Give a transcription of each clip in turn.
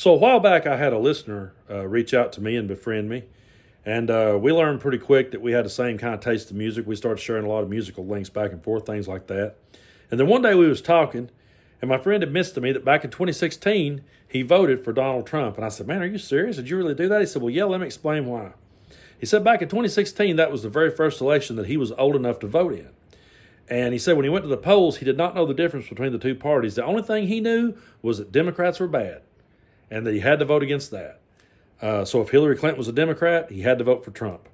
So a while back, I had a listener reach out to me and befriend me, and we learned pretty quick that we had the same kind of taste in music. We started sharing a lot of musical links back and forth, things like that. And then one day we was talking, and my friend admits to me that back in 2016 he voted for Donald Trump. And I said, "Man, are you serious? Did you really do that?" He said, "Well, yeah. Let me explain why." He said back in 2016 that was the very first election that he was old enough to vote in. And he said when he went to the polls, he did not know the difference between the two parties. The only thing he knew was that Democrats were bad and that he had to vote against that. So if Hillary Clinton was a Democrat, he had to vote for Trump.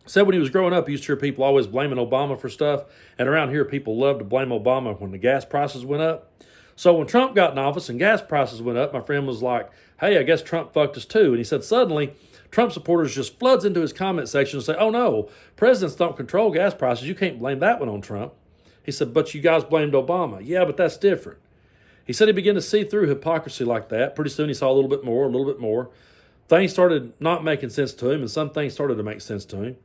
Said when he was growing up, he used to hear people always blaming Obama for stuff. And around here, people love to blame Obama when the gas prices went up. So when Trump got in office and gas prices went up, my friend was like, "Hey, I guess Trump fucked us too." And he said suddenly, Trump supporters just floods into his comment section and say, "Oh no, presidents don't control gas prices. You can't blame that one on Trump." He said, "But you guys blamed Obama." "Yeah, but that's different." He said he began to see through hypocrisy like that. Pretty soon he saw a little bit more, a little bit more. Things started not making sense to him, and some things started to make sense to him.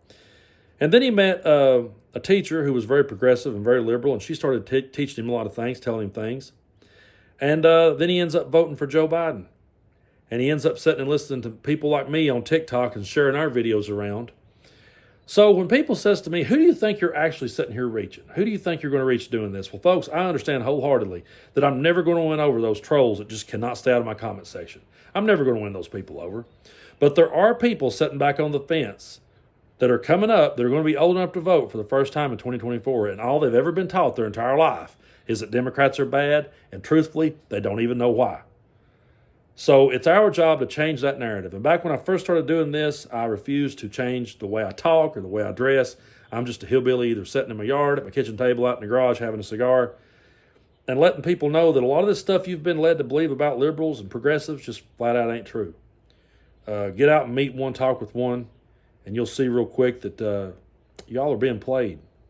And then he met a teacher who was very progressive and very liberal, and she started teaching him a lot of things, telling him things. And then he ends up voting for Joe Biden. And he ends up sitting and listening to people like me on TikTok and sharing our videos around. So when people says to me, "Who do you think you're actually sitting here reaching? Who do you think you're going to reach doing this?" Well, folks, I understand wholeheartedly that I'm never going to win over those trolls that just cannot stay out of my comment section. I'm never going to win those people over. But there are people sitting back on the fence that are coming up that are going to be old enough to vote for the first time in 2024, and all they've ever been taught their entire life is that Democrats are bad, and truthfully, they don't even know why. So it's our job to change that narrative. And back when I first started doing this, I refused to change the way I talk or the way I dress. I'm just a hillbilly either sitting in my yard, at my kitchen table, out in the garage, having a cigar, and letting people know that a lot of this stuff you've been led to believe about liberals and progressives just flat out ain't true. Get out and meet one, talk with one, and you'll see real quick that y'all are being played.